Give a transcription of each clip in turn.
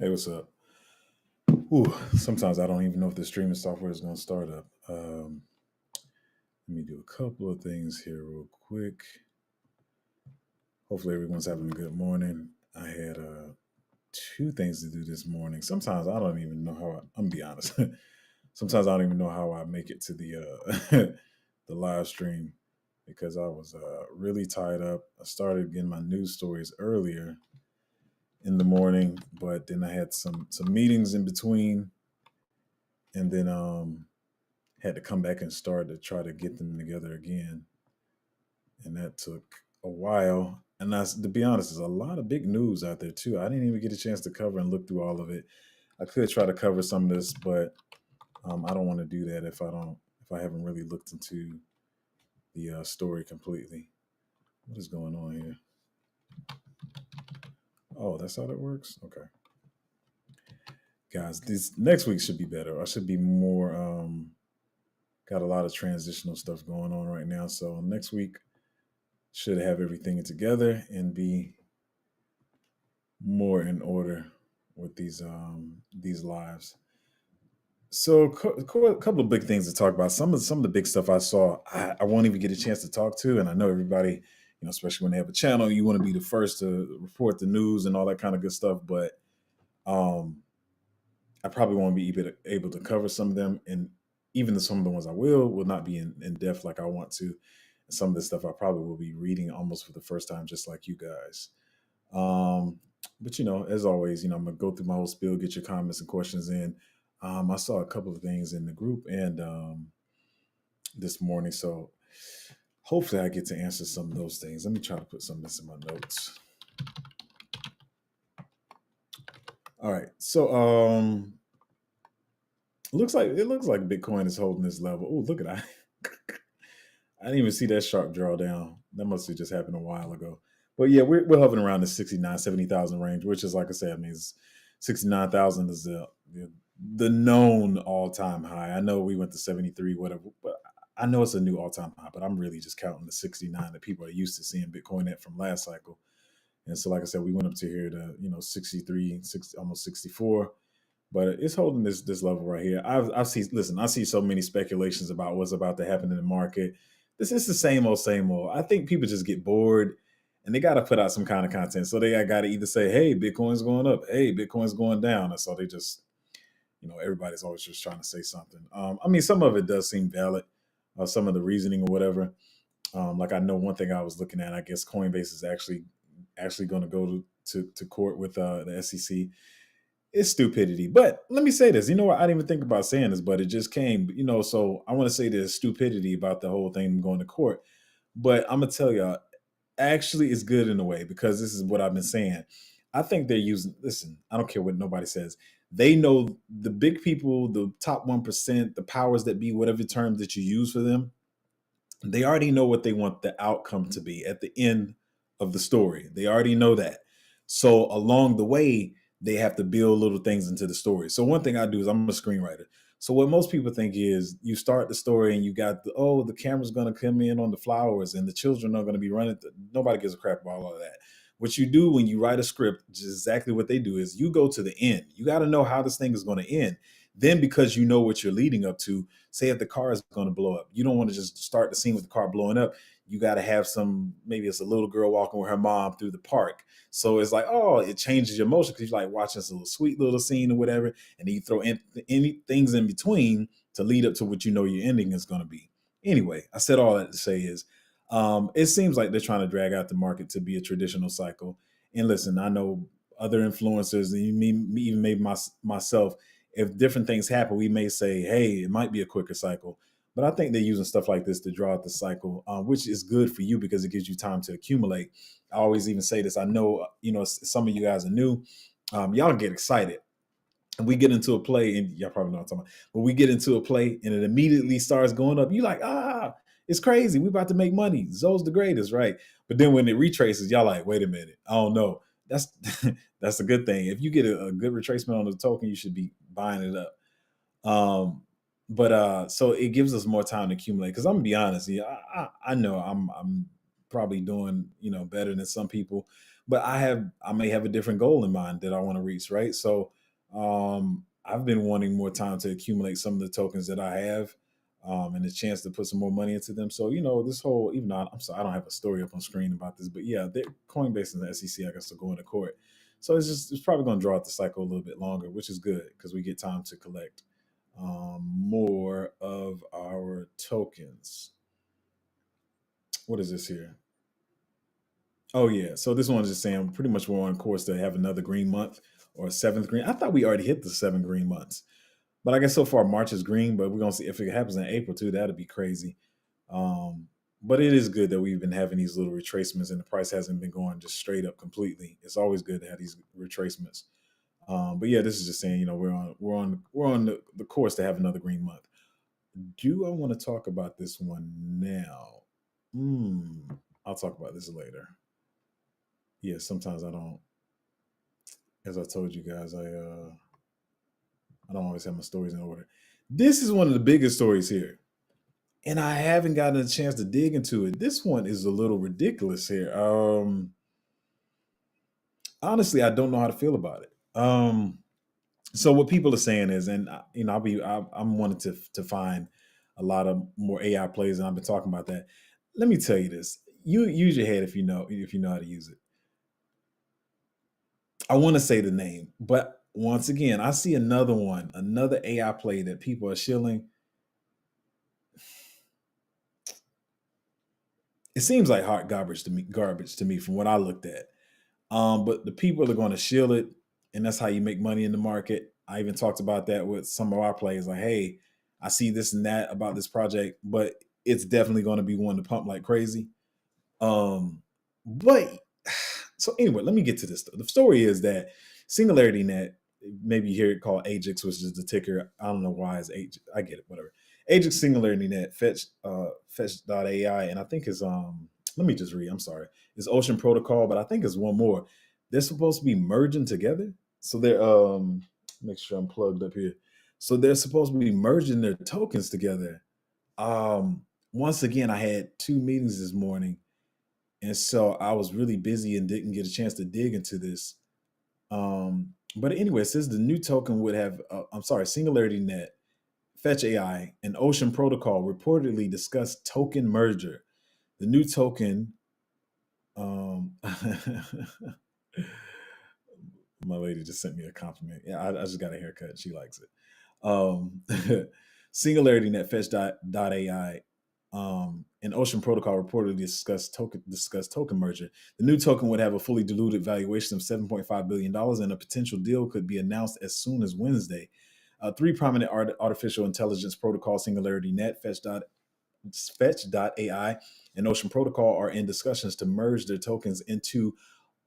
Hey, what's up? Ooh, sometimes I don't even know if the streaming software is going to start up. Let me do a couple of things here real quick. Hopefully, everyone's having a good morning. I had two things to do this morning. Sometimes I don't even know how I'm gonna be honest. Sometimes I don't even know how I make it to the the live stream because I was really tied up. I started getting my news stories earlier in the morning, but then I had some meetings in between, and then had to come back and start to try to get them together again, and that took a while. And that's, to be honest, there's a lot of big news out there too. I didn't even get a chance to cover and look through all of it. I could try to cover some of this, but I don't want to do that if I haven't really looked into the story completely. What is going on here? Oh, that's how that works. Okay, guys, this next week should be better. I should be more. Got a lot of transitional stuff going on right now, so next week should have everything together and be more in order with these lives. So a couple of big things to talk about. Some of the big stuff I saw, I won't even get a chance to talk to, and I know everybody, especially when they have a channel, you want to be the first to report the news and all that kind of good stuff. But um, I probably won't be able to cover some of them, and even some of the ones I will not be in depth like I want to. And some of the stuff I probably will be reading almost for the first time, just like you guys. Um, but as always, I'm gonna go through my whole spiel, get your comments and questions in. I saw a couple of things in the group and this morning, so hopefully I get to answer some of those things. Let me try to put some of this in my notes. All right, so it looks like Bitcoin is holding this level. Oh, look at that! I didn't even see that sharp drawdown. That must have just happened a while ago. But yeah, we're hovering around the 69, 70,000 range, which is, like I said, I mean, 69,000 is the known all time high. I know we went to 73, whatever, but I know it's a new all time high, but I'm really just counting the 69 that people are used to seeing Bitcoin at from last cycle. And so, like I said, we went up to here to, 63, 60, almost 64. But it's holding this level right here. I see so many speculations about what's about to happen in the market. This is the same old, same old. I think people just get bored and they got to put out some kind of content. So they got to either say, hey, Bitcoin's going up, hey, Bitcoin's going down. And so they just, everybody's always just trying to say something. I mean, some of it does seem valid, some of the reasoning or whatever. Like I know one thing I was looking at, I guess Coinbase is actually going to go to court with the SEC. It's stupidity. But let me say this. You know what? I didn't even think about saying this, but it just came, so I want to say there's stupidity about the whole thing going to court. But I'm gonna tell y'all, actually it's good in a way because this is what I've been saying. I think they're using, listen, I don't care what nobody says. They know the big people, the top 1%, the powers that be, whatever term that you use for them, they already know what they want the outcome to be at the end of the story. They already know that. So along the way, they have to build little things into the story. So one thing I do is I'm a screenwriter. So what most people think is you start the story and you got the camera's going to come in on the flowers and the children are going to be running. Nobody gives a crap about all of that. What you do when you write a script, just exactly what they do is you go to the end. You got to know how this thing is going to end. Then because you know what you're leading up to, say if the car is going to blow up, you don't want to just start the scene with the car blowing up. You got to have maybe it's a little girl walking with her mom through the park. So it's like, oh, it changes your emotion because you're like watching this little sweet little scene or whatever. And then you throw in any things in between to lead up to what you know your ending is going to be. Anyway, I said all that to say is it seems like they're trying to drag out the market to be a traditional cycle. And listen, I know other influencers, and even maybe myself, if different things happen, we may say, hey, it might be a quicker cycle. But I think they're using stuff like this to draw out the cycle, which is good for you because it gives you time to accumulate. I always even say this. I know, some of you guys are new. Y'all get excited. And we get into a play, and y'all probably know what I'm talking about, but we get into a play and it immediately starts going up. You like, it's crazy. We about to make money. Zoe's the greatest, right? But then when it retraces, y'all like, wait a minute. I don't know. That's that's a good thing. If you get a good retracement on the token, you should be buying it up. But so it gives us more time to accumulate. Because I'm gonna be honest, yeah, I know I'm probably doing, better than some people. But I may have a different goal in mind that I want to reach, right? So I've been wanting more time to accumulate some of the tokens that I have, and a chance to put some more money into them. So this whole, even though I'm sorry, I don't have a story up on screen about this, but yeah, Coinbase and the SEC, I guess, are going to court. So it's probably going to draw out the cycle a little bit longer, which is good because we get time to collect more of our tokens. What is this here? Oh yeah, so this one is just saying pretty much we're on course to have another green month or a seventh green. I thought we already hit the 7 green months, but I guess so far March is green. But we're gonna see if it happens in April too. That'd be crazy. Um, but it is good that we've been having these little retracements and the price hasn't been going just straight up completely. It's always good to have these retracements. But yeah, this is just saying, we're on the course to have another green month. Do I want to talk about this one now? I'll talk about this later. Yeah, sometimes I don't. As I told you guys, I don't always have my stories in order. This is one of the biggest stories here, and I haven't gotten a chance to dig into it. This one is a little ridiculous here. Honestly, I don't know how to feel about it. So what people are saying is, and I'm wanting to find a lot of more AI plays, and I've been talking about that. Let me tell you this: you use your head if you know how to use it. I want to say the name, but once again, I see another AI play that people are shilling. It seems like hot garbage to me from what I looked at. But the people are going to shill it, and that's how you make money in the market. I even talked about that with some of our players. Like, hey, I see this and that about this project, but it's definitely going to be one to pump like crazy. But so anyway, let me get to this. The story is that Singularity Net, maybe you hear it called Ajax, which is the ticker. I don't know why it's Ajax. I get it, whatever. Ajax Singularity Net, fetch.ai, and I think is let me just read. I'm sorry. It's Ocean Protocol, but I think it's one more. They're supposed to be merging together. So they're make sure I'm plugged up here. So they're supposed to be merging their tokens together. Once again, I had 2 meetings this morning, and so I was really busy and didn't get a chance to dig into this. But anyway, it says the new token would have, Singularity Net, Fetch AI, and Ocean Protocol reportedly discussed token merger. The new token, my lady just sent me a compliment. Yeah, I just got a haircut. She likes it. Singularity Net, Fetch.ai, and Ocean Protocol reportedly discussed token merger. The new token would have a fully diluted valuation of $7.5 billion, and a potential deal could be announced as soon as Wednesday. Three prominent artificial intelligence protocols, Singularity Net, Fetch.ai, and Ocean Protocol, are in discussions to merge their tokens into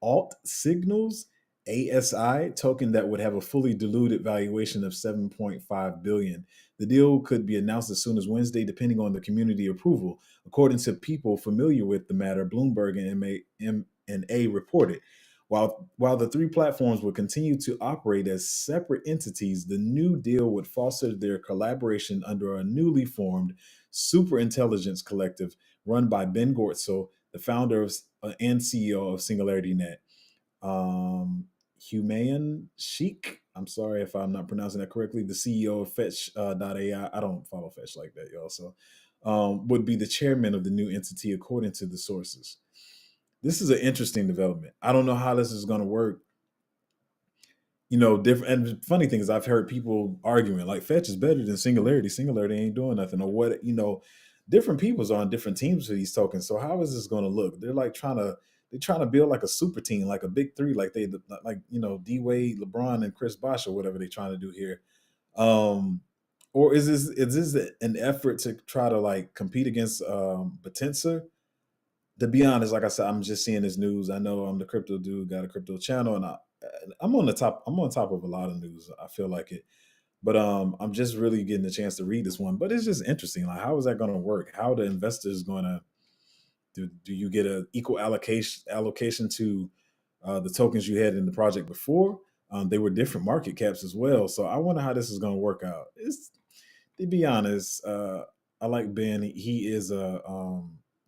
Alt Signals ASI token that would have a fully diluted valuation of 7.5 billion. The deal could be announced as soon as Wednesday, depending on the community approval. According to people familiar with the matter, Bloomberg and MNA reported. While the three platforms will continue to operate as separate entities, the new deal would foster their collaboration under a newly formed superintelligence collective run by Ben Gortzel, the founder and CEO of Singularity Net. Humayan Sheikh, I'm sorry if I'm not pronouncing that correctly, the CEO of Fetch.ai, I don't follow Fetch like that, y'all, so would be the chairman of the new entity, according to the sources. This is an interesting development. I don't know how this is going to work. Different. And the funny thing is, I've heard people arguing like Fetch is better than Singularity. Singularity ain't doing nothing, or what? Different people's on different teams for these tokens. So how is this going to look? They're trying to build like a super team, like a big three, like D Wade, LeBron, and Chris Bosh, or whatever they're trying to do here. Or is this an effort to try to like compete against Potenza? To be honest, like I said, I'm just seeing this news. I know I'm the crypto dude, got a crypto channel, and I'm on top. I'm on top of a lot of news. I feel like it, but I'm just really getting a chance to read this one. But it's just interesting. Like, how is that going to work? How are the investors going to do? You get an equal allocation to the tokens you had in the project before? They were different market caps as well. So I wonder how this is going to work out. To be honest, I like Ben. He is a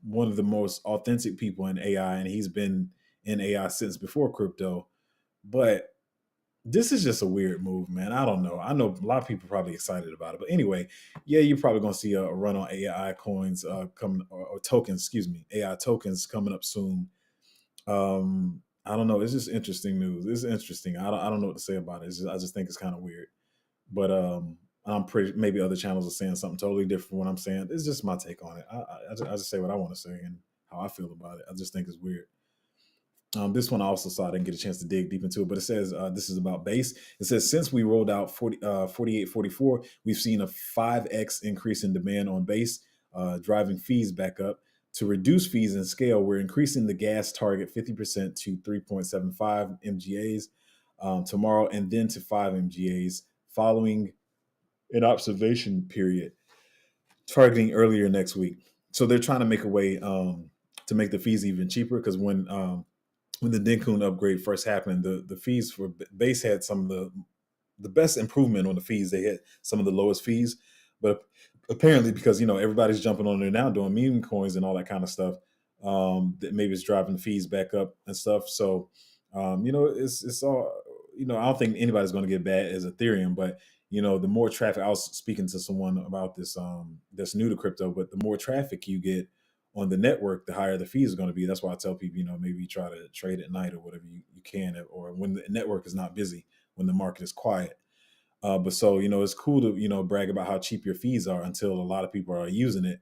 one of the most authentic people in AI, and he's been in AI since before crypto. But this is just a weird move, man. I don't know. I know a lot of people are probably excited about it, but anyway, yeah, you're probably going to see a run on AI coins coming, or tokens, excuse me, AI tokens coming up soon. I don't know. It's just interesting news. It's interesting. I don't know what to say about it. I just think it's kind of weird. But I'm pretty. Maybe other channels are saying something totally different from what I'm saying. It's just my take on it. I just say what I want to say and how I feel about it. I just think it's weird. This one I also saw. I didn't get a chance to dig deep into it, but it says this is about base. It says since we rolled out 4844, we've seen a 5x increase in demand on base, driving fees back up. To reduce fees and scale, we're increasing the gas target 50% to 3.75 MGAs tomorrow, and then to 5 MGAs following an observation period, targeting earlier next week. So they're trying to make a way to make the fees even cheaper, because when the Denkun upgrade first happened, the fees for base had some of the best improvement on the fees. They had some of the lowest fees, but apparently because everybody's jumping on there now doing meme coins and all that kind of stuff, that maybe it's driving the fees back up and stuff. So it's all, I don't think anybody's going to get bad as Ethereum, but the more traffic. I was speaking to someone about this that's new to crypto, but the more traffic you get on the network, the higher the fees are going to be. That's why I tell people, maybe try to trade at night or whatever you can, or when the network is not busy, when the market is quiet. But so, it's cool to, brag about how cheap your fees are until a lot of people are using it.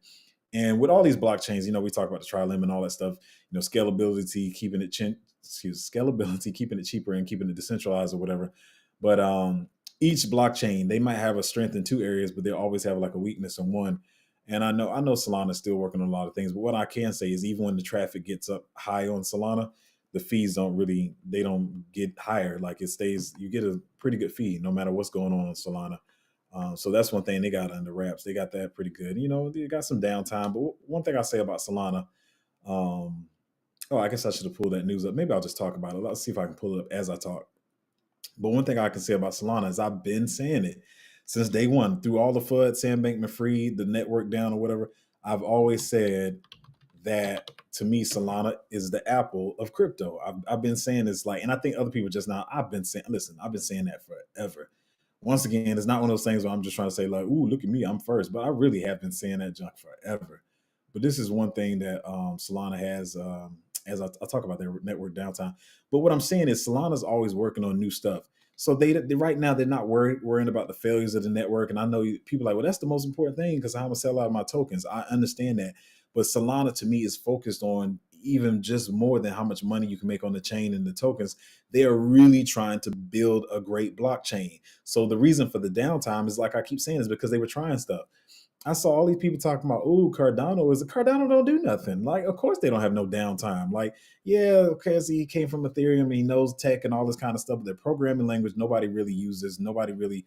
And with all these blockchains, we talk about the trilemma and all that stuff, scalability, scalability, keeping it cheaper and keeping it decentralized or whatever. But each blockchain, they might have a strength in two areas, but they always have like a weakness in one. And I know Solana's still working on a lot of things, but what I can say is even when the traffic gets up high on Solana, the fees they don't get higher. Like it stays, you get a pretty good fee no matter what's going on Solana. So that's one thing they got under wraps. They got that pretty good. They got some downtime. But one thing I say about Solana, I guess I should have pulled that news up. Maybe I'll just talk about it. Let's see if I can pull it up as I talk. But one thing I can say about Solana is I've been saying it since day one, through all the FUD, Sam Bankman-Fried, the network down or whatever. I've always said that to me, Solana is the Apple of crypto. I've been saying this and I think other people just now. I've been saying that forever. Once again, it's not one of those things where I'm just trying to say like, "Ooh, look at me, I'm first." But I really have been saying that junk forever. But this is one thing that Solana has. As I talk about their network downtime, but what I'm saying is Solana's always working on new stuff. So they right now they're not worrying about the failures of the network. And I know people are like, well, that's the most important thing because I'm gonna sell out my tokens. I understand that, but Solana to me is focused on even just more than how much money you can make on the chain and the tokens. They are really trying to build a great blockchain. So the reason for the downtime is like I keep saying is because they were trying stuff. I saw all these people talking about, oh, Cardano don't do nothing. Like, of course they don't have no downtime. Like, yeah, because he came from Ethereum, he knows tech and all this kind of stuff, but their programming language nobody really uses. Nobody really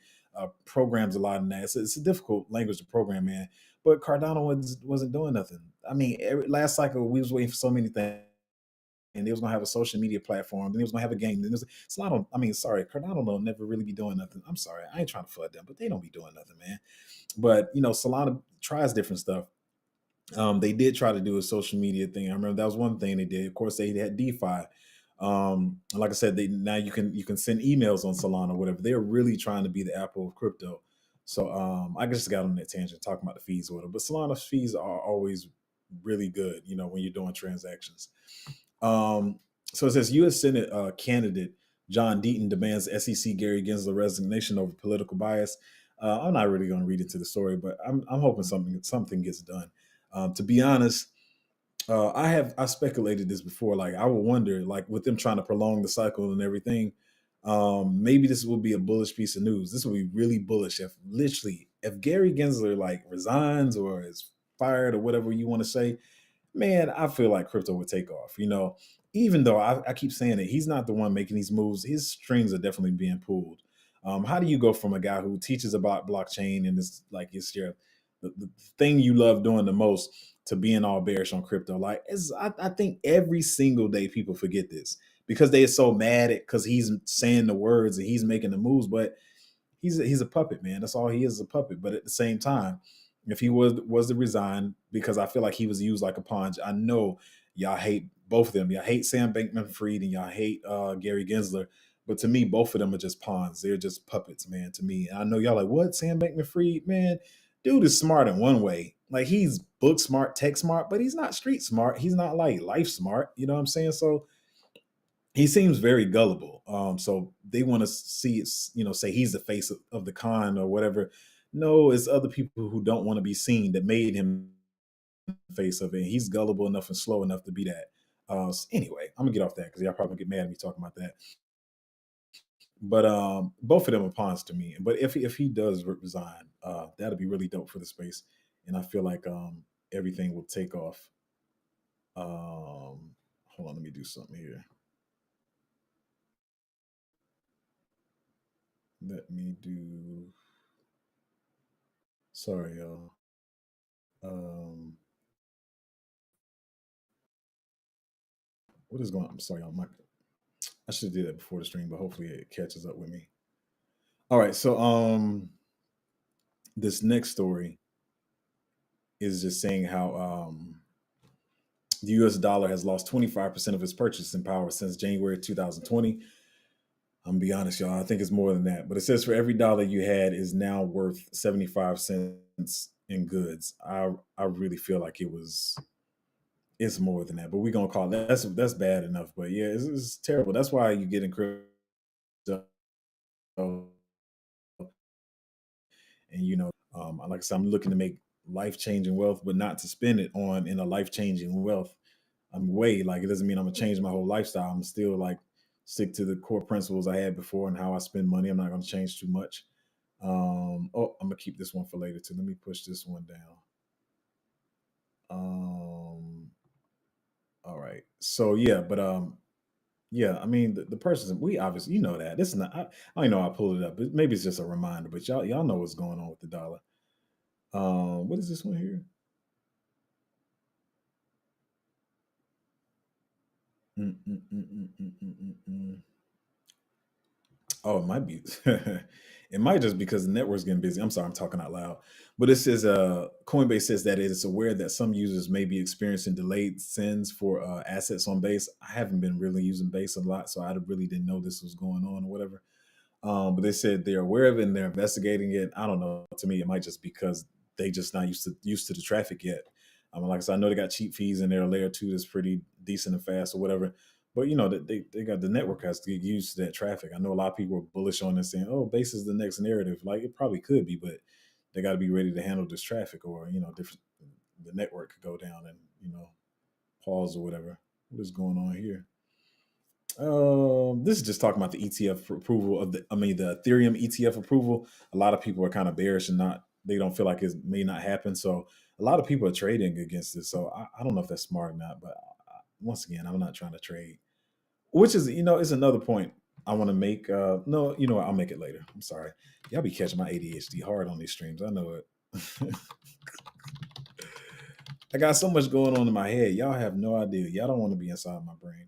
programs a lot in that. It's a difficult language to program in. But Cardano wasn't doing nothing. I mean, last cycle we was waiting for so many things. And they was gonna have a social media platform. Then they was gonna have a game. Then it's not. Cardano don't never really be doing nothing. I'm sorry, I ain't trying to flood them, but they don't be doing nothing, man. But Solana tries different stuff. They did try to do a social media thing. I remember that was one thing they did. Of course, they had DeFi. Like I said, now you can send emails on Solana or whatever. They're really trying to be the Apple of crypto. So I just got on that tangent talking about the fees or whatever. But Solana's fees are always really good, when you're doing transactions. So it says U.S. Senate candidate John Deaton demands SEC Gary Gensler resignation over political bias. I'm not really going to read into the story, but I'm hoping something gets done. To be honest, I speculated this before. Like I would wonder, like with them trying to prolong the cycle and everything, maybe this will be a bullish piece of news. This will be really bullish if Gary Gensler like resigns or is fired or whatever you want to say. Man, I feel like crypto would take off. Even though I keep saying it, he's not the one making these moves. His strings are definitely being pulled. How do you go from a guy who teaches about blockchain and is like it's the thing you love doing the most to being all bearish on crypto? Like, I think every single day people forget this because they are so mad at because he's saying the words and he's making the moves, but he's a puppet, man. That's all he is, a puppet. But at the same time, if he was to resign, because I feel like he was used like a pawn. I know y'all hate both of them. Y'all hate Sam Bankman-Fried and y'all hate Gary Gensler. But to me, both of them are just pawns. They're just puppets, man, to me. And I know y'all like, what? Sam Bankman-Fried? Man, dude is smart in one way. Like, he's book smart, tech smart, but he's not street smart. He's not like life smart. You know what I'm saying? So he seems very gullible. So they want to see it, say he's the face of the con or whatever. No, it's other people who don't want to be seen that made him the face of it. And he's gullible enough and slow enough to be that. Anyway, I'm gonna get off that because y'all probably get mad at me talking about that. But both of them are pawns to me. But if he does resign, that'll be really dope for the space, and I feel like everything will take off. Hold on, let me do something here. Let me do. Sorry, y'all. Um, what is going on? I'm sorry, y'all. I should do that before the stream, but hopefully it catches up with me. All right, so this next story is just saying how the US dollar has lost 25% of its purchasing power since January 2020. I'm gonna be honest, y'all. I think it's more than that. But it says for every dollar you had is now worth 75 cents in goods. I really feel like it's more than that. But we're gonna call that's bad enough. But yeah, it's terrible. That's why you get in crypto, and like I said, I'm looking to make life changing wealth, but not to spend it on in a life changing wealth. I'm way like it doesn't mean I'm gonna change my whole lifestyle. I'm still like stick to the core principles I had before and how I spend money. I'm not gonna change too much. I'm gonna keep this one for later too. Let me push this one down. All right. So yeah, but yeah, I mean the person we obviously that this is not. I don't know. I pulled it up, but maybe it's just a reminder. But y'all know what's going on with the dollar. What is this one here? Mm, mm, mm, mm, mm, mm, mm, mm. Oh, it might be. It might just because the network's getting busy. I'm sorry, I'm talking out loud. But it says Coinbase says that it is aware that some users may be experiencing delayed sends for assets on Base. I haven't been really using Base a lot, so I really didn't know this was going on or whatever. But they said they're aware of it and they're investigating it. I don't know. To me, it might just because they just not used to the traffic yet. Like I said, I know they got cheap fees in their layer two that's pretty decent and fast or whatever. But they got the network has to get used to that traffic. I know a lot of people are bullish on this, saying, "Oh, Base is the next narrative." Like it probably could be, but they got to be ready to handle this traffic, or different. The network could go down and pause or whatever. What is going on here? This is just talking about the ETF approval of the Ethereum ETF approval. A lot of people are kind of bearish and they don't feel like it may not happen. So a lot of people are trading against this. So I don't know if that's smart or not, but once again, I'm not trying to trade, which is another point I want to make. No, I'll make it later. I'm sorry. Y'all be catching my ADHD hard on these streams. I know it. I got so much going on in my head. Y'all have no idea. Y'all don't want to be inside my brain.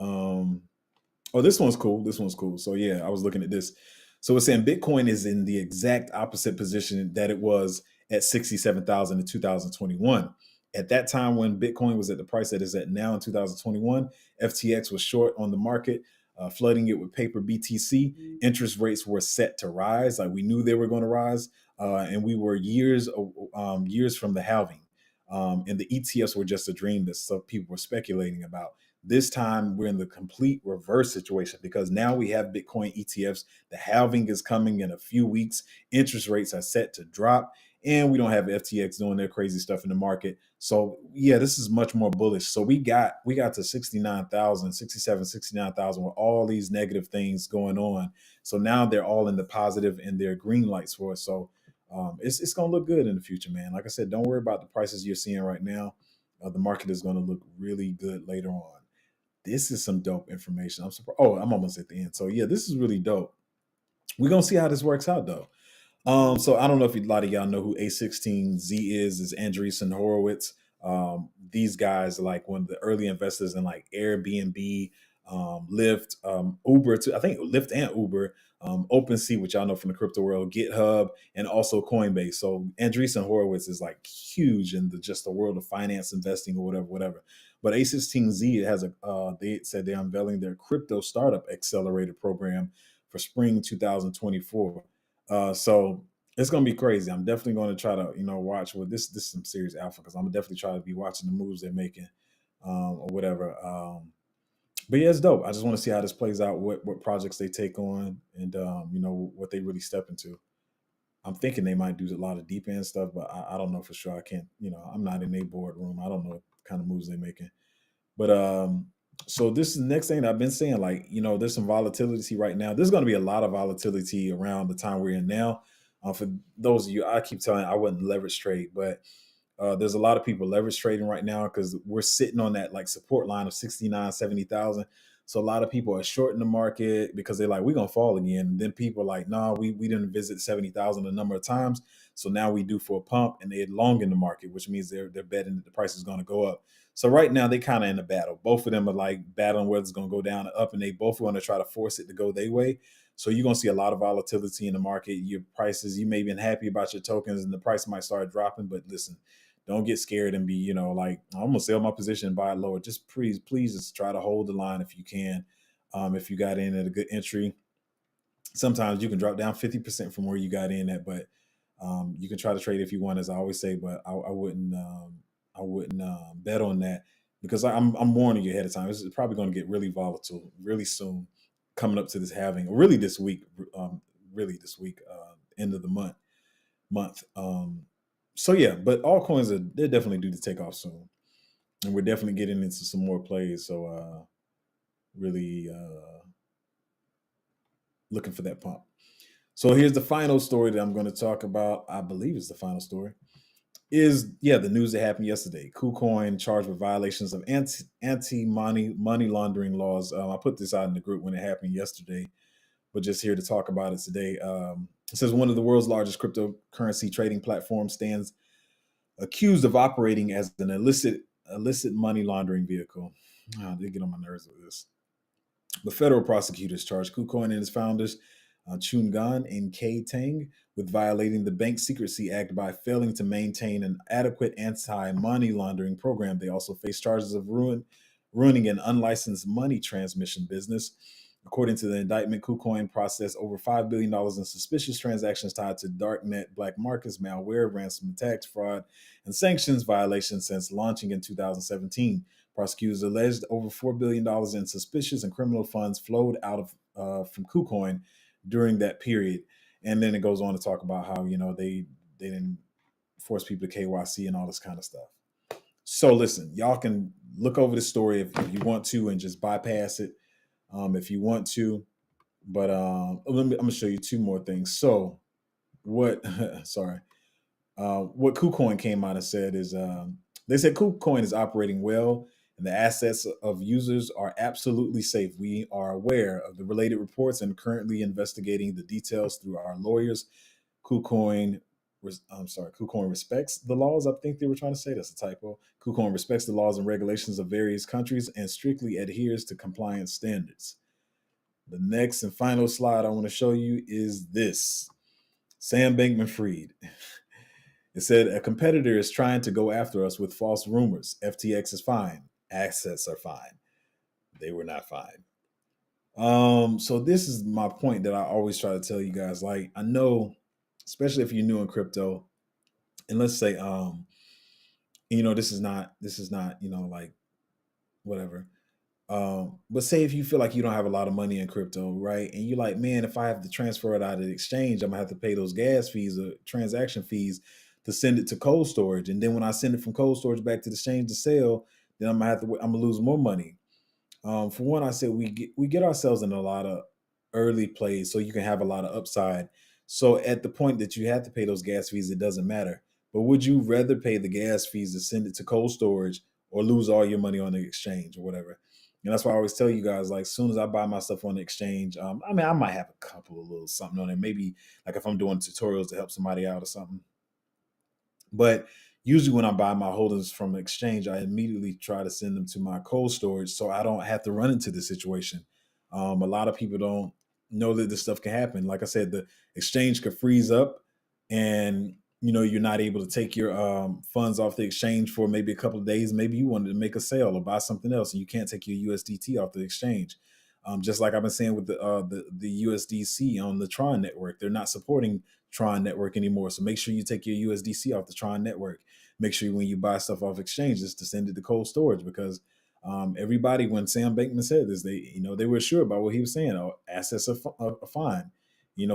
Oh, this one's cool. This one's cool. So yeah, I was looking at this. So it's saying Bitcoin is in the exact opposite position that it was at 67,000 in 2021. At that time, when Bitcoin was at the price that it's at now in 2021, FTX was short on the market, flooding it with paper BTC. Interest rates were set to rise, like we knew they were going to rise, and we were years from the halving. And the ETFs were just a dream that some people were speculating about. This time we're in the complete reverse situation because now we have Bitcoin ETFs. The halving is coming in a few weeks. Interest rates are set to drop, and we don't have FTX doing their crazy stuff in the market. So yeah, this is much more bullish. So we got to 69,000, 67, 69,000 with all these negative things going on. So now they're all in the positive and they're green lights for us. So it's going to look good in the future, man. Like I said, don't worry about the prices you're seeing right now. The market is going to look really good later on. This is some dope information. I'm surprised. Oh, I'm almost at the end. So yeah, this is really dope. We're gonna see how this works out though. So I don't know if a lot of y'all know who A16Z is Andreessen Horowitz. These guys are like one of the early investors in like Airbnb, Lyft, Uber, to I think Lyft and Uber, OpenSea, which y'all know from the crypto world, GitHub, and also Coinbase. So Andreessen Horowitz is like huge in just the world of finance, investing, or whatever. But A16Z has they said they're unveiling their crypto startup accelerator program for spring 2024. So it's gonna be crazy. I'm definitely going to try to watch what this is some serious alpha, because I'm gonna definitely try to be watching the moves they're making, or whatever. But yeah, it's dope. I just want to see how this plays out, what projects they take on, and what they really step into. I'm thinking they might do a lot of deep end stuff, but I don't know for sure. I can't, I'm not in a boardroom. I don't know what kind of moves they're making. But so this is the next thing that I've been saying. Like, there's some volatility right now. There's going to be a lot of volatility around the time we're in now. For those of you, I keep telling you, I wouldn't leverage trade, but there's a lot of people leverage trading right now because we're sitting on that like support line of 69, 70,000. So a lot of people are shorting the market because they're like, we're going to fall again. And then people are like, no, we didn't visit 70,000 a number of times. So now we do for a pump, and they're long in the market, which means they're betting that the price is going to go up. So right now they kind of in a battle. Both of them are like battling whether it's going to go down or up, and they both want to try to force it to go their way. So you're going to see a lot of volatility in the market. Your prices, you may be happy about your tokens and the price might start dropping, but listen, don't get scared and be, like, I'm gonna sell my position and buy it lower. Just please just try to hold the line if you can. If you got in at a good entry, sometimes you can drop down 50% from where you got in at, but you can try to trade if you want, as I always say, but I wouldn't bet on that, because I'm warning you ahead of time. This is probably going to get really volatile really soon, coming up to this halving, really this week, end of the month. So yeah, but altcoins they're definitely due to take off soon, and we're definitely getting into some more plays. So really looking for that pump. So here's the final story that I'm going to talk about. I believe it's the final story. Is the news that happened yesterday. KuCoin charged with violations of anti money laundering laws. I put this out in the group when it happened yesterday, but just here to talk about it today. It says one of the world's largest cryptocurrency trading platforms stands accused of operating as an illicit money laundering vehicle. They get on my nerves with this. The federal prosecutors charged KuCoin and its founders, Chun Gan and K Tang, with violating the Bank Secrecy Act by failing to maintain an adequate anti-money laundering program. They also face charges of ruining an unlicensed money transmission business. According to the indictment, KuCoin processed over $5 billion in suspicious transactions tied to darknet, black markets, malware, ransom attacks, fraud, and sanctions violations since launching in 2017. Prosecutors alleged over $4 billion in suspicious and criminal funds flowed out of from KuCoin during that period. And then it goes on to talk about how, they didn't force people to KYC and all this kind of stuff. So listen, y'all can look over the story if you want to and just bypass it if you want to. But I'm going to show you two more things. So what, what KuCoin came out and said is they said KuCoin is operating well and the assets of users are absolutely safe. We are aware of the related reports and currently investigating the details through our lawyers. KuCoin respects the laws. I think they were trying to say that's a typo. KuCoin respects the laws and regulations of various countries and strictly adheres to compliance standards. The next and final slide I want to show you is this. Sam Bankman-Fried. It said a competitor is trying to go after us with false rumors. FTX is fine. Assets are fine. They were not fine. So this is my point that I always try to tell you guys. Like, I know, especially if you're new in crypto, and let's say, this is not, like whatever. But say if you feel like you don't have a lot of money in crypto, right? And you're like, man, if I have to transfer it out of the exchange, I'm gonna have to pay those gas fees or transaction fees to send it to cold storage. And then when I send it from cold storage back to the exchange to sell, then I'm gonna lose more money. For one, I said we get ourselves in a lot of early plays so you can have a lot of upside. So at the point that you have to pay those gas fees, it doesn't matter. But would you rather pay the gas fees to send it to cold storage or lose all your money on the exchange or whatever? And that's why I always tell you guys, like, as soon as I buy my stuff on the exchange, I might have a couple of little something on it. Maybe like if I'm doing tutorials to help somebody out or something. But usually when I buy my holdings from an exchange, I immediately try to send them to my cold storage so I don't have to run into this situation. A lot of people don't know that this stuff can happen. Like I said, the exchange could freeze up, and you're not able to take your funds off the exchange for maybe a couple of days. Maybe you wanted to make a sale or buy something else, and you can't take your USDT off the exchange. Just like I've been saying with the USDC on the Tron network, they're not supporting Tron network anymore. So make sure you take your USDC off the Tron network. Make sure when you buy stuff off exchanges to send it to cold storage, because everybody, when Sam Bankman said this, they were sure about what he was saying. Oh, assets are fine.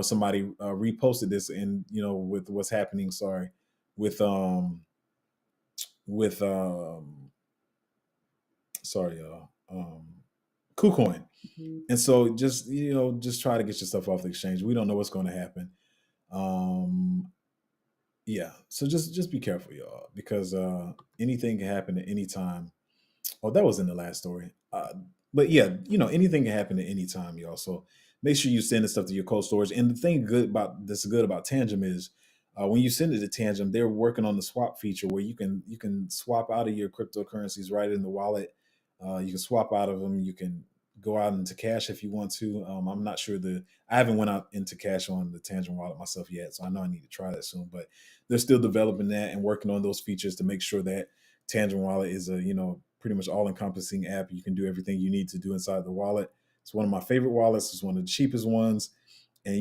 Somebody reposted this, and with what's happening. Sorry, with with sorry, y'all. KuCoin. And so just try to get your stuff off the exchange. We don't know what's going to happen. Yeah, so just be careful, y'all, because anything can happen at any time. Oh, that was in the last story. But yeah, anything can happen at any time, y'all. So make sure you send the stuff to your cold storage. And the thing good about Tangent is when you send it to Tangent, they're working on the swap feature where you can swap out of your cryptocurrencies right in the wallet. You can swap out of them. You can go out into cash if you want to. I'm not sure I haven't went out into cash on the Tangent wallet myself yet, so I know I need to try that soon. But they're still developing that and working on those features to make sure that Tangent Wallet is a pretty much all-encompassing app. You can do everything you need to do inside the wallet. It's one of my favorite wallets. It's one of the cheapest ones, and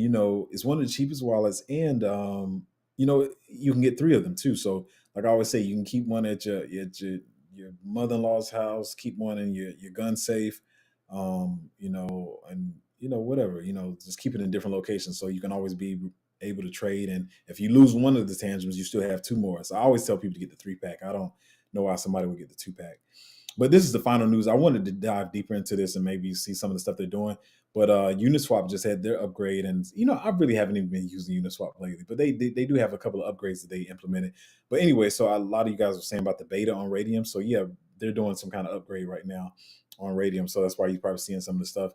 it's one of the cheapest wallets. And you can get 3 of them too. So, like I always say, you can keep one at your mother-in-law's house, keep one in your gun safe, and whatever. Just keep it in different locations so you can always be able to trade. And if you lose one of the tangibles, you still have 2 more. So I always tell people to get the 3-pack. I don't know why somebody would get the 2-pack. But this is the final news. I wanted to dive deeper into this and maybe see some of the stuff they're doing. But Uniswap just had their upgrade, and I really haven't even been using Uniswap lately. But they do have a couple of upgrades that they implemented. But anyway, so a lot of you guys were saying about the beta on Radium. So yeah, they're doing some kind of upgrade right now on Radium. So that's why you're probably seeing some of the stuff.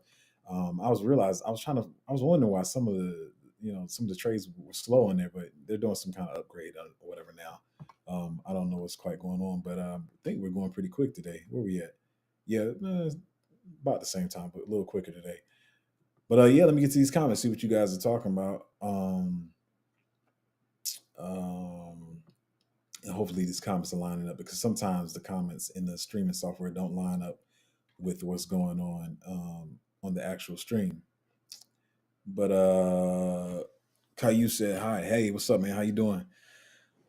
I was wondering why some of the trades were slow in there, but they're doing some kind of upgrade or whatever now. I don't know what's quite going on, but I think we're going pretty quick today. Where we at? Yeah, about the same time, but a little quicker today. But yeah, let me get to these comments, see what you guys are talking about. And hopefully these comments are lining up, because sometimes the comments in the streaming software don't line up with what's going on the actual stream. But Caillou said hi. Hey, what's up, man? How you doing?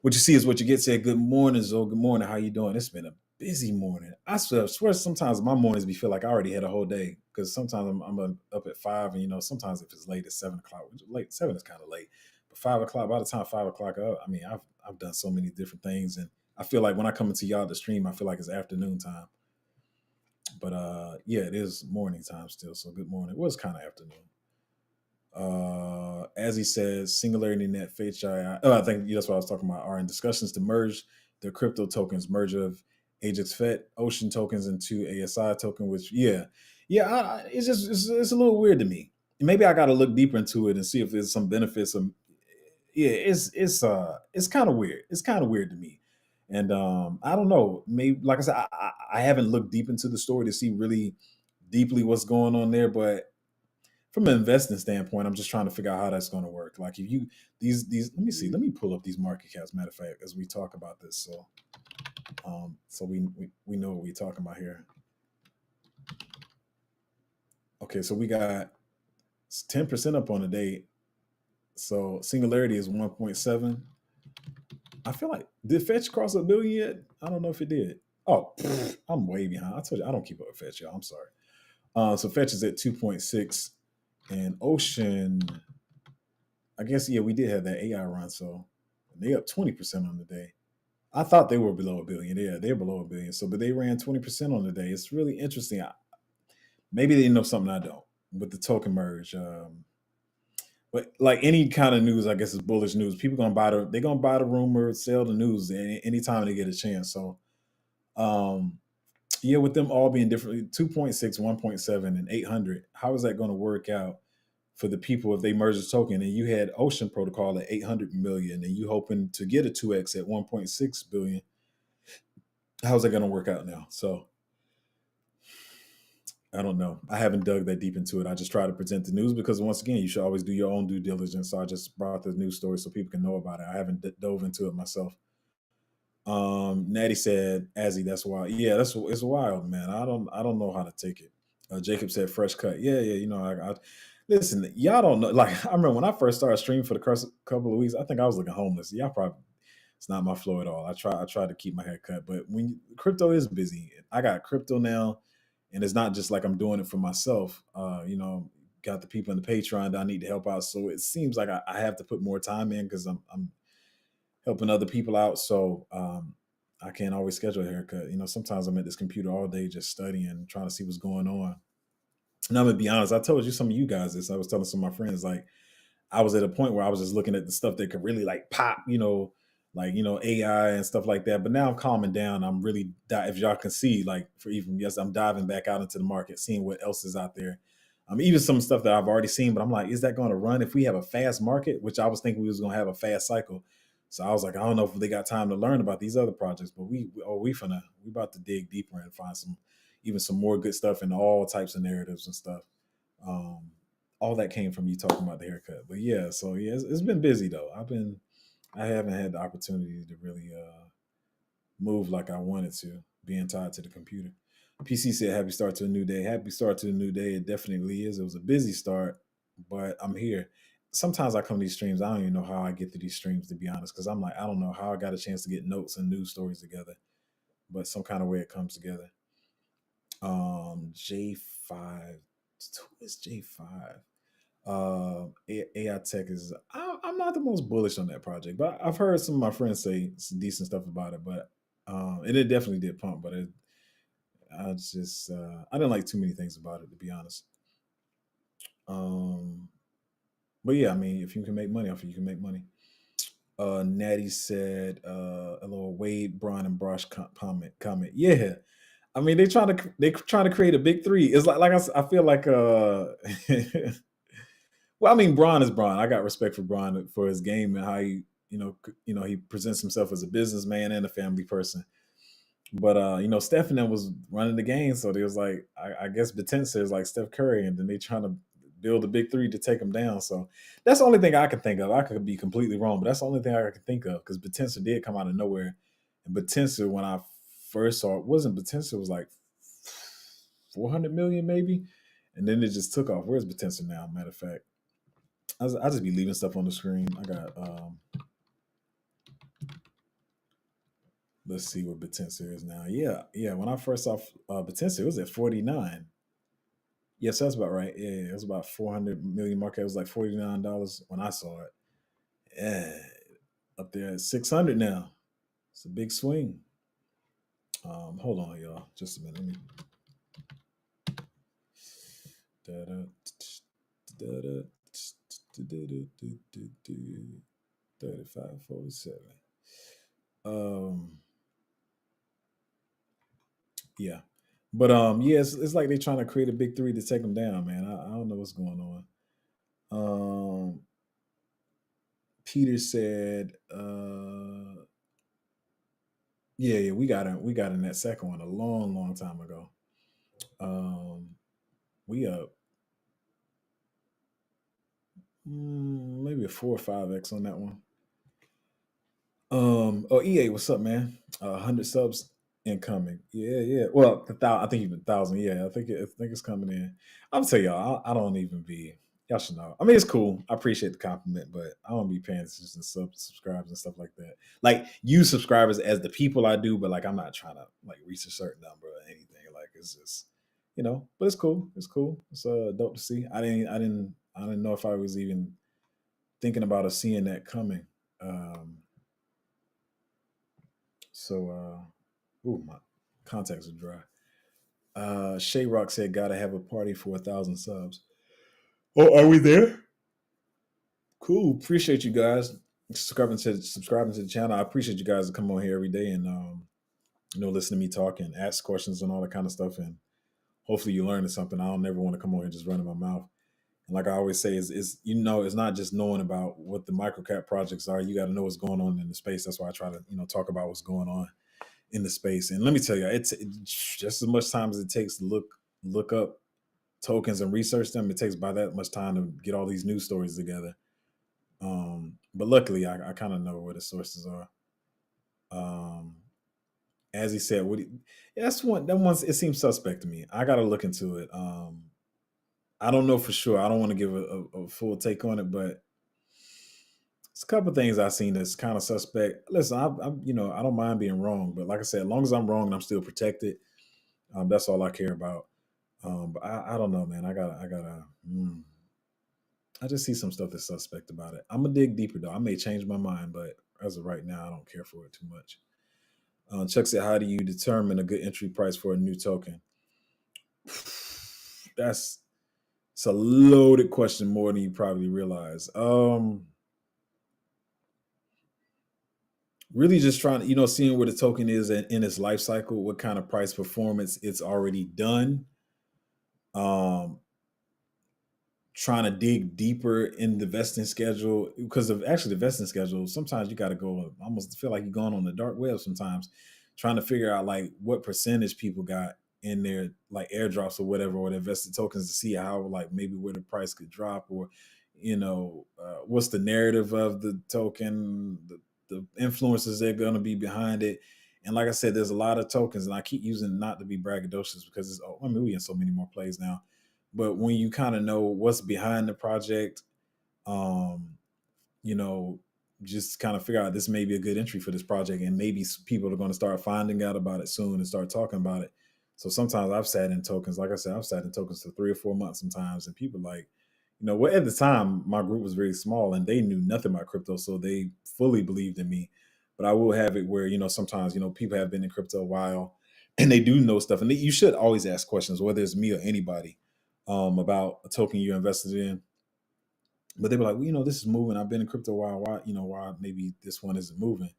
What you see is what you get. Said good morning, Zoe. Good morning. How you doing? It's been a busy morning. I swear sometimes my mornings feel like I already had a whole day, because sometimes I'm up at 5, and sometimes if it's late at 7 o'clock, which late 7 is kind of late, but 5 o'clock. By the time 5 o'clock, I've done so many different things, and I feel like when I come into y'all the stream, I feel like it's afternoon time. But yeah, it is morning time still. So good morning. It was kind of afternoon. As he says, Singularity Net, Fetch I think that's what I was talking about, are in discussions to merge their crypto tokens, merger of Ajax FET Ocean tokens into ASI token, which it's a little weird to me. Maybe I got to look deeper into it and see if there's some benefits. It's kind of weird. It's kind of weird to me. And I don't know. Maybe, like I said, I haven't looked deep into the story to see really deeply what's going on there, but from an investing standpoint, I'm just trying to figure out how that's going to work. Like if you these let me see, let me pull up these market caps. Matter of fact, as we talk about this, so we know what we're talking about here. Okay, so we got 10% up on the day. So Singularity is 1.7. I feel like, did Fetch cross $1 billion yet? I don't know if it did. Oh, I'm way behind. I told you I don't keep up with Fetch, y'all. I'm sorry. So Fetch is at 2.6. And Ocean, I guess, yeah, we did have that AI run, so they up 20% on the day. I thought they were below $1 billion. Yeah, they're below $1 billion. So, but they ran 20% on the day. It's really interesting. Maybe they know something I don't with the token merge. But like any kind of news, I guess is bullish news. People they're gonna buy the rumor, sell the news anytime they get a chance. So, yeah, with them all being different, 2.6, 1.7, and 800, how is that going to work out for the people if they merge the token, and you had Ocean Protocol at 800 million, and you hoping to get a 2x at 1.6 billion. How's that going to work out now? So I don't know. I haven't dug that deep into it. I just try to present the news because, once again, you should always do your own due diligence. So I just brought the news story so people can know about it. I haven't dove into it myself. Natty said, "Azzy, that's wild. Yeah, it's wild, man. I don't know how to take it." Jacob said, "Fresh cut. Yeah, yeah. I listen. Y'all don't know. Like, I remember when I first started streaming for the first couple of weeks. I think I was looking homeless. Y'all probably it's not my flow at all. I try to keep my hair cut, but when crypto is busy, I got crypto now, and it's not just like I'm doing it for myself. Got the people in the Patreon that I need to help out. So it seems like I have to put more time in because I'm helping other people out. So I can't always schedule a haircut. Sometimes I'm at this computer all day just studying, trying to see what's going on. And I'm gonna be honest, I told you some of you guys this. I was telling some of my friends, like, I was at a point where I was just looking at the stuff that could really like pop, like AI and stuff like that. But now I'm calming down. I'm really, if y'all can see, like, for even yes, I'm diving back out into the market, seeing what else is out there. Even some stuff that I've already seen, but I'm like, is that going to run if we have a fast market? Which I was thinking we was going to have a fast cycle. So I was like, I don't know if they got time to learn about these other projects, but we about to dig deeper and find some more good stuff in all types of narratives and stuff. Um, all that came from you talking about the haircut. But yeah, so yeah, it's been busy though. I haven't had the opportunity to really move like I wanted to, being tied to the computer. PC said, "Happy start to a new day." Happy start to a new day. It definitely is. It was a busy start, but I'm here. Sometimes I come to these streams. I don't even know how I get to these streams, to be honest, because I'm like, I don't know how I got a chance to get notes and news stories together, but some kind of way it comes together. J5. Who is J5? AI Tech is. I'm not the most bullish on that project, but I've heard some of my friends say some decent stuff about it. But it definitely did pump. But I didn't like too many things about it, to be honest. But yeah, I mean, if you can make money off it, you can make money. Natty said, a little Wade, Braun, and Brosh comment. Yeah, I mean, they trying to create a big three. It's like I feel like well, I mean, Braun is Braun. I got respect for Braun for his game and how he presents himself as a businessman and a family person. But Steph and them was running the game, so they was like, I guess Batensa is like Steph Curry, and then they trying to build a big three to take him down. So that's the only thing I can think of. I could be completely wrong, but that's the only thing I can think of because Batensa did come out of nowhere, and Batensa, when I first saw it, was like 400 million maybe, and then it just took off. Where's Batensa now? Matter of fact. I just be leaving stuff on the screen. I got let's see what Batensa is now. Yeah. When I first saw Batensa, it was at 49. Yes, that's about right. Yeah, it was about 400 million market. It was like $49 when I saw it. Yeah, up there at 600 now. It's a big swing. Hold on, y'all. Just a minute. Let me. 35.47. Yeah. But yeah, it's like they're trying to create a big three to take them down, man. I don't know what's going on. Peter said, yeah, we got in that second one a long time ago. We up maybe a 4 or 5x on that one. EA, what's up, man? 100 subs incoming. Yeah. Well, I think even 1,000. Yeah, I think it's coming in. I'm tell y'all, I don't even be. Y'all should know. I mean, it's cool. I appreciate the compliment, but I don't be paying attention to subscribers and stuff like that. Like, you subscribers as the people I do, but like I'm not trying to like reach a certain number or anything. Like, it's just but it's cool. It's cool. It's dope to see. I didn't know if I was even thinking about or seeing that coming. Ooh, my contacts are dry. Shay Rock said, "Gotta have a party for 1,000 subs." Oh, are we there? Cool. Appreciate you guys subscribing to the channel. I appreciate you guys to come on here every day and listen to me talk and ask questions and all that kind of stuff. And hopefully you learn something. I don't never want to come on here and just running my mouth. And like I always say, is it's not just knowing about what the microcap projects are. You got to know what's going on in the space. That's why I try to talk about what's going on in the space. And let me tell you, it's just as much time as it takes to look up tokens and research them. It takes by that much time to get all these news stories together. But luckily, I kind of know where the sources are. As he said, that's one. That one's it seems suspect to me. I got to look into it. I don't know for sure. I don't want to give a full take on it, but it's a couple things I've seen that's kind of suspect. Listen, I don't mind being wrong, but like I said, as long as I'm wrong and I'm still protected, that's all I care about. But I don't know, man. I just see some stuff that's suspect about it. I'm gonna dig deeper though. I may change my mind, but as of right now, I don't care for it too much. Chuck said, "How do you determine a good entry price for a new token?" That's It's a loaded question, more than you probably realize. Really just trying to, seeing where the token is in its life cycle, what kind of price performance it's already done. Um, Trying to dig deeper in the vesting schedule, because of actually the vesting schedule, sometimes you got to go, almost feel like you're going on the dark web sometimes, trying to figure out like what percentage people got in their like airdrops or whatever, or their vested tokens, to see how like maybe where the price could drop, or what's the narrative of the token, the influences that are going to be behind it. And like I said, there's a lot of tokens, and I keep using not to be braggadocious because we in so many more plays now. But when you kind of know what's behind the project, um, you know, just kind of figure out this may be a good entry for this project, and maybe people are going to start finding out about it soon and start talking about it. So sometimes I've sat in tokens, like I said, I've sat in tokens for 3 or 4 months sometimes, and people like, well, at the time my group was very small and they knew nothing about crypto, so they fully believed in me. But I will have it where sometimes people have been in crypto a while and they do know stuff, and you should always ask questions, whether it's me or anybody, about a token you're invested in. But they were like, well, this is moving. I've been in crypto a while. Why maybe this one isn't moving?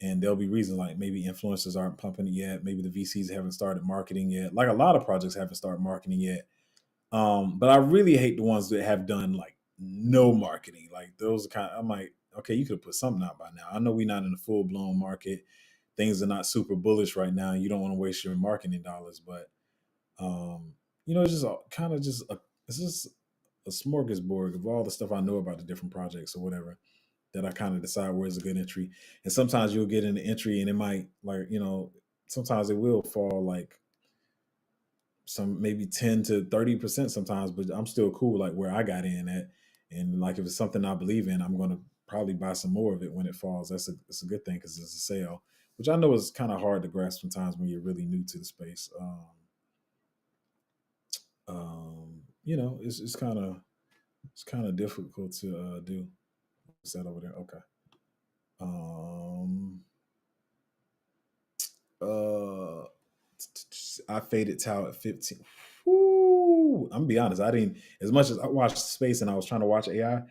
And there'll be reasons like maybe influencers aren't pumping it yet. Maybe the VCs haven't started marketing yet. Like a lot of projects haven't started marketing yet. But I really hate the ones that have done like no marketing. Like those are I'm like, okay, you could have put something out by now. I know we're not in a full blown market. Things are not super bullish right now. You don't want to waste your marketing dollars, but it's just it's just a smorgasbord of all the stuff I know about the different projects or whatever, that I kind of decide where's a good entry. And sometimes you'll get in the entry and it might sometimes it will fall like some maybe 10 to 30% sometimes, but I'm still cool like where I got in at. And like if it's something I believe in, I'm gonna probably buy some more of it when it falls. It's a good thing because it's a sale, which I know is kind of hard to grasp sometimes when you're really new to the space. It's kind of difficult to do. What's that over there? Okay. Uh, I faded Tau at 15. Woo! I'm gonna be honest. I didn't, as much as I watched space and I was trying to watch AI.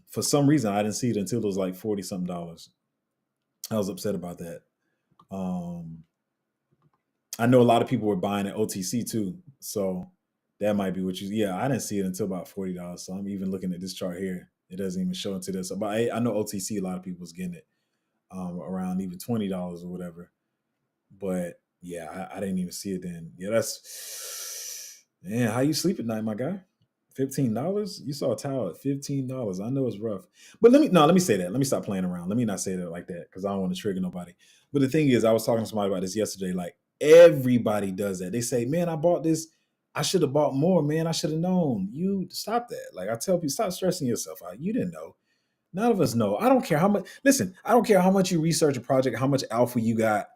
For some reason, I didn't see it until it was like $40 something. I was upset about that. I know a lot of people were buying at OTC too, so that might be what you. Yeah, I didn't see it until about $40. So I'm even looking at this chart here. It doesn't even show into this. But I know OTC. A lot of people was getting it around even $20 or whatever. But yeah, I didn't even see it then. Yeah, man. How you sleep at night, my guy? $15? You saw a towel at $15. I know it's rough. But let me say that. Let me stop playing around. Let me not say that like that because I don't want to trigger nobody. But the thing is, I was talking to somebody about this yesterday. Like everybody does that. They say, man, I bought this. I should have bought more, man. I should have known. You stop that. Like I tell people, stop stressing yourself out. You didn't know. None of us know. I don't care how much. Listen, I don't care how much you research a project, how much alpha you got.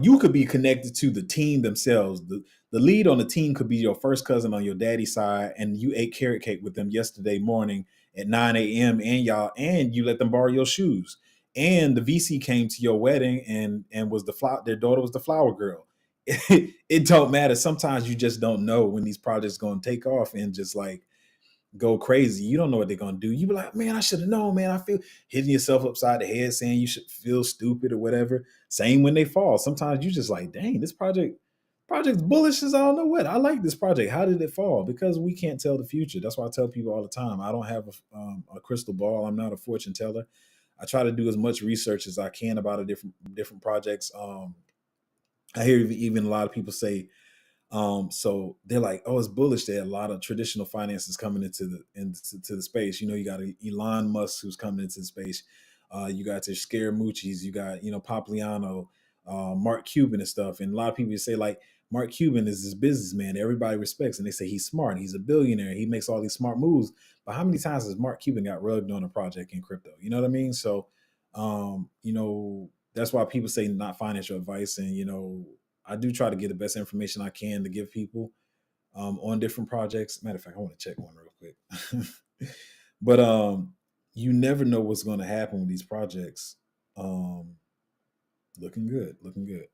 You could be connected to the team themselves. The lead on the team could be your first cousin on your daddy's side, and you ate carrot cake with them yesterday morning at 9 a.m. and you let them borrow your shoes. And the VC came to your wedding and was their daughter was the flower girl. It don't matter. Sometimes you just don't know when these projects going to take off and just like go crazy. You don't know what they're gonna do. You be like, man, I should have known, man. I feel hitting yourself upside the head, saying you should feel stupid or whatever. Same when they fall. Sometimes you just like, dang, this project Project's bullish as I don't know what. I like this project. How did it fall? Because we can't tell the future. That's why I tell people all the time. I don't have a crystal ball. I'm not a fortune teller. I try to do as much research as I can about a different projects. I hear even a lot of people say, so they're like, oh, it's bullish that a lot of traditional finance is coming into the space. You got Elon Musk who's coming into the space. You got your Scaramucci's, you got Popliano, Mark Cuban and stuff. And a lot of people say like Mark Cuban is this businessman that everybody respects, and they say he's smart, he's a billionaire, he makes all these smart moves. But how many times has Mark Cuban got rugged on a project in crypto? You know what I mean? So, that's why people say not financial advice, and I do try to get the best information I can to give people on different projects. Matter of fact, I want to check one real quick. But you never know what's going to happen with these projects. Looking good, looking good.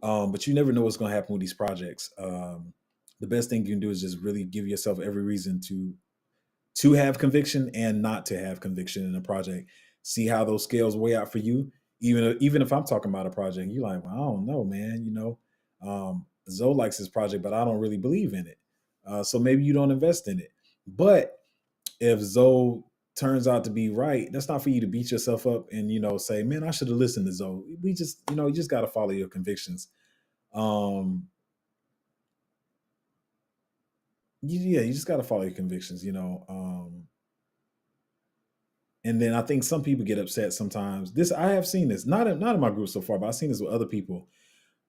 But you never know what's going to happen with these projects. The best thing you can do is just really give yourself every reason to have conviction and not to have conviction in a project. See how those scales weigh out for you. Even if I'm talking about a project, you're like, well, I don't know, man. Zoe likes this project, but I don't really believe in it. So maybe you don't invest in it. But if Zoe turns out to be right, that's not for you to beat yourself up and say, man, I should have listened to Zoe. We just, you just got to follow your convictions. You just got to follow your convictions. And then I think some people get upset sometimes. This I have seen this, not in my group so far, but I've seen this with other people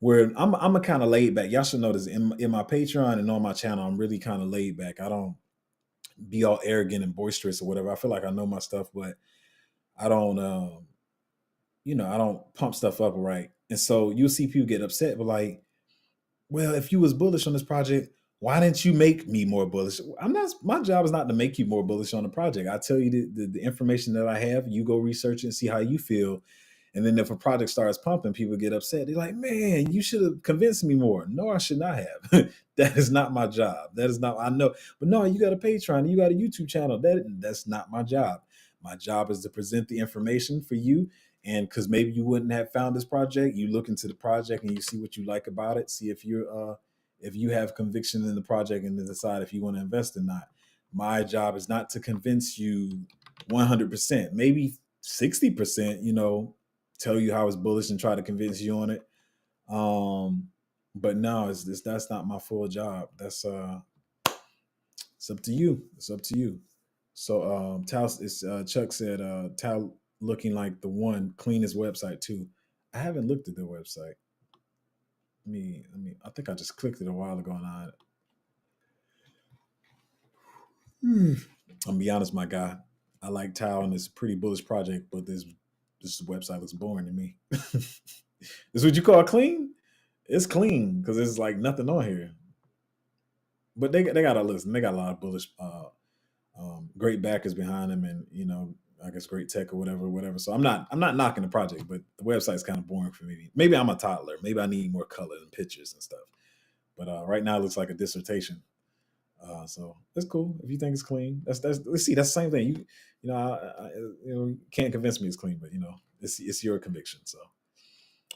where I'm a kind of laid back. Y'all should know this in my Patreon and on my channel. I'm really kind of laid back. I don't be all arrogant and boisterous or whatever. I feel like I know my stuff, but I don't, I don't pump stuff up right. And so you'll see people get upset, but like, well, if you was bullish on this project, why didn't you make me more bullish? I'm not. My job is not to make you more bullish on the project. I tell you the information that I have. You go research it and see how you feel. And then if a project starts pumping, people get upset. They're like, man, you should have convinced me more. No, I should not have. That is not my job. That is not, I know. But no, you got a Patreon, you got a YouTube channel. That's not my job. My job is to present the information for you. And because maybe you wouldn't have found this project, you look into the project and you see what you like about it. See if you have conviction in the project and then decide if you want to invest or not. My job is not to convince you 100%, maybe 60%, tell you how it's bullish and try to convince you on it. But no, that's not my full job. That's it's up to you. It's up to you. So Chuck said Tal looking like the one, cleanest website too. I haven't looked at their website. I think I just clicked it a while ago and I'm gonna be honest, my guy. I like Tal and it's a pretty bullish project, but this website looks boring to me. This is what you call clean? It's clean because there's like nothing on here. But they got a listen. They got a lot of bullish, great backers behind them, and I guess great tech or whatever. So I'm not knocking the project, but the website's kind of boring for me. Maybe I'm a toddler. Maybe I need more color and pictures and stuff. But right now it looks like a dissertation. So that's cool. If you think it's clean, that's let's see. That's the same thing. You can't convince me it's clean, but it's your conviction. So,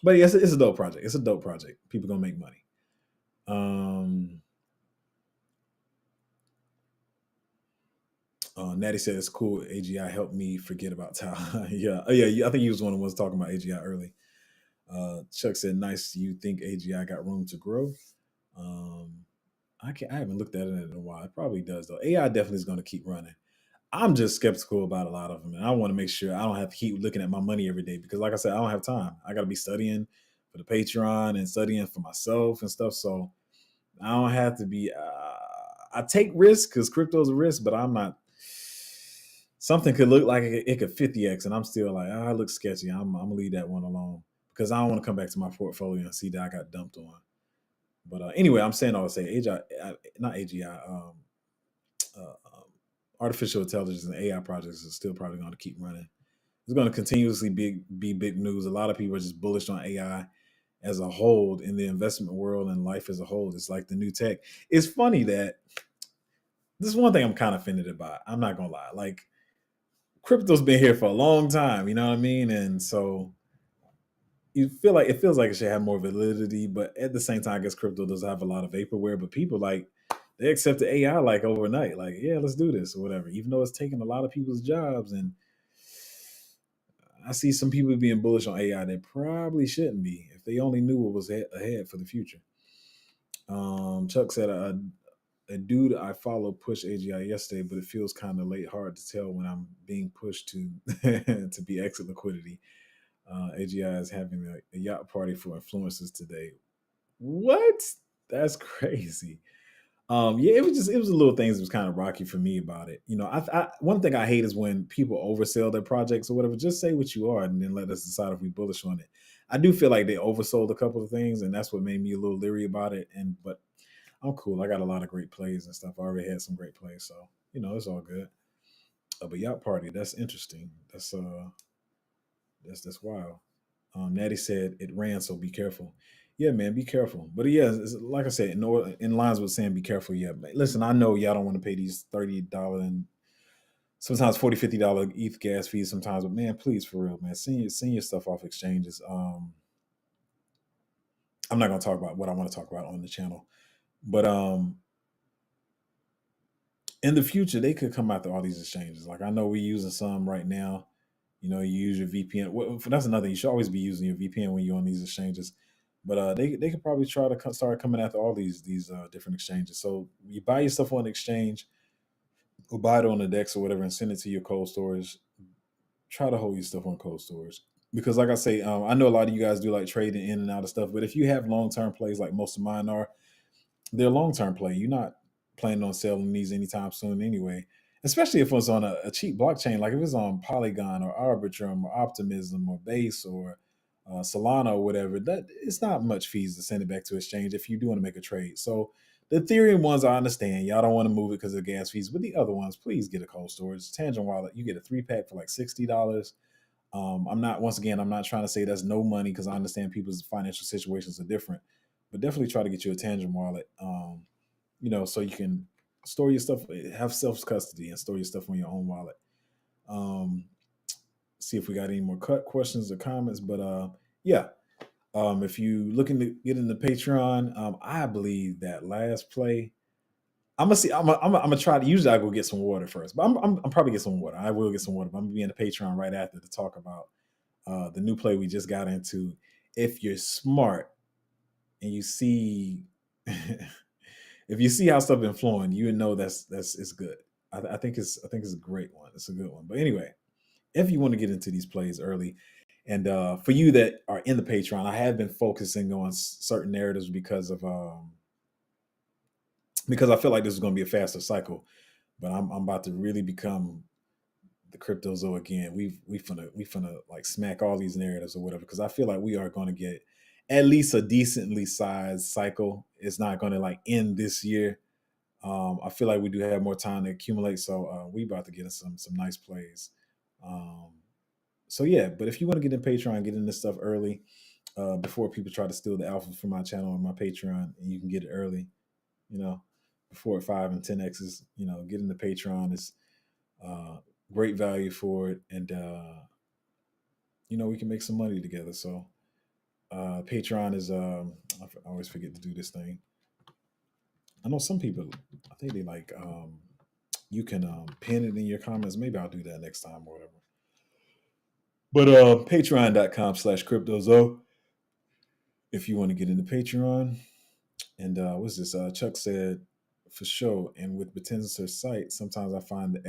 but yes, it's a dope project. It's a dope project. People gonna make money. Natty said it's cool. AGI helped me forget about Tao. Yeah. Oh yeah. I think he was one of the ones talking about AGI early. Chuck said, "Nice. You think AGI got room to grow?" I haven't looked at it in a while. It probably does though. AI definitely is going to keep running. I'm just skeptical about a lot of them, and I want to make sure I don't have to keep looking at my money every day because, like I said, I don't have time. I got to be studying for the Patreon and studying for myself and stuff. So I don't have to be. I take risks because crypto is a risk, but I'm not. Something could look like it could 50x, and I'm still like, it looks sketchy. I'm gonna leave that one alone because I don't want to come back to my portfolio and see that I got dumped on. But anyway, I'm saying all to say, not AGI, artificial intelligence and AI projects are still probably going to keep running. It's going to continuously be big news. A lot of people are just bullish on AI as a whole in the investment world and life as a whole. It's like the new tech. It's funny that this is one thing I'm kind of offended about. I'm not gonna lie. Like crypto's been here for a long time, you know what I mean? And so you feel like it feels like it should have more validity, but at the same time, I guess crypto does have a lot of vaporware. But people like they accepted AI like overnight, like yeah, let's do this or whatever. Even though it's taking a lot of people's jobs, and I see some people being bullish on AI that probably shouldn't be if they only knew what was ahead for the future. Chuck said a dude I follow pushed AGI yesterday, but it feels kind of late. Hard to tell when I'm being pushed to to be exit liquidity. AGI is having a yacht party for influencers today. What? That's crazy. Yeah, it was a little things that was kind of rocky for me about it. You know, one thing I hate is when people oversell their projects or whatever. Just say what you are and then let us decide if we bullish on it. I do feel like they oversold a couple of things, and that's what made me a little leery about it. And but I'm cool. I got a lot of great plays and stuff. I already had some great plays, so you know it's all good. But yacht party, that's interesting. That's wild. Natty said it ran, so be careful. Yeah, man, be careful. But yeah, like I said, in lines with saying be careful. Yeah, listen, I know y'all don't want to pay these $30 and sometimes $40, $50 ETH gas fees sometimes, but man, please for real, man, send your stuff off exchanges. I'm not gonna talk about what I want to talk about on the channel, but in the future they could come after all these exchanges. Like I know we're using some right now. You know, you use your VPN. Well, that's another thing. You should always be using your VPN when you're on these exchanges. But they could probably try to start coming after all these different exchanges. So you buy your stuff on the exchange, or buy it on the Dex or whatever, and send it to your cold storage. Try to hold your stuff on cold storage because, like I say, I know a lot of you guys do like trading in and out of stuff. But if you have long term plays, like most of mine are, they're long term play. You're not planning on selling these anytime soon anyway. Especially if it's on a cheap blockchain, like if it's on Polygon or Arbitrum or Optimism or Base or Solana or whatever. That it's not much fees to send it back to exchange if you do want to make a trade. So the Ethereum ones, I understand y'all don't want to move it because of gas fees, but the other ones, please get a cold storage. Tangent Wallet, you get a 3-pack for like $60. I'm not once again, I'm not trying to say that's no money because I understand people's financial situations are different, but definitely try to get you a Tangent Wallet. You know, so you can store your stuff, have self custody, and store your stuff on your own wallet. Um, See if we got any more cut questions or comments, but yeah. If you looking to get into Patreon, I believe that last play. I'm gonna see. I'm gonna try to. Usually, I go get some water first, but I'm probably get some water. I will get some water. But I'm gonna be in the Patreon right after to talk about the new play we just got into. If you're smart and you see if you see how stuff been flowing, you know that's it's good. I think it's a great one. It's a good one. But anyway, if you want to get into these plays early, and for you that are in the Patreon, I have been focusing on certain narratives because I feel like this is going to be a faster cycle. But I'm about to really become the cryptozo again. We finna like smack all these narratives or whatever because I feel like we are going to get at least a decently sized cycle. It's not going to like end this year. I feel like we do have more time to accumulate, so we about to get in some nice plays. Um, so yeah, but if you want to get in Patreon, get in this stuff early before people try to steal the alpha from my channel and my Patreon, and you can get it early. You know, before 5 and 10x's. You know, getting the Patreon is uh, great value for it, and you know we can make some money together. So Patreon is I always forget to do this thing. I know some people, I think they like you can pin it in your comments. Maybe I'll do that next time or whatever. But patreon.com/cryptozo if you want to get into Patreon. And what's this? Chuck said, for sure. And with Batenser's site, sometimes I find the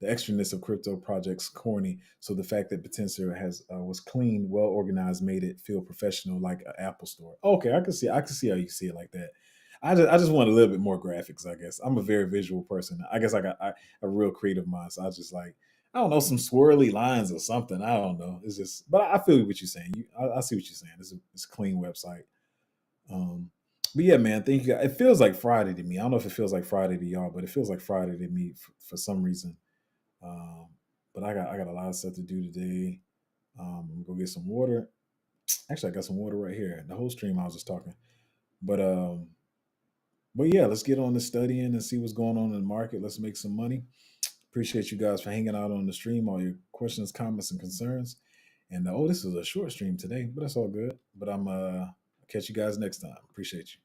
extraness of crypto projects corny. So the fact that Batenser has was clean, well organized, made it feel professional, like an Apple store. Okay, I can see how you see it like that. I just want a little bit more graphics. I guess I'm a very visual person. I guess I got a real creative mind, so I just like I don't know some swirly lines or something. I don't know. It's just, but I feel what you're saying. I see what you're saying. It's a clean website. Um, but yeah, man, thank you. It feels like Friday to me. I don't know if it feels like Friday to y'all, but it feels like Friday to me for some reason. Um, but I got a lot of stuff to do today. I'm gonna go get some water. Actually, I got some water right here. The whole stream I was just talking. But but yeah, let's get on to studying and see what's going on in the market. Let's make some money. Appreciate you guys for hanging out on the stream, all your questions, comments, and concerns. And oh, this is a short stream today, but that's all good. But I'm catch you guys next time. Appreciate you.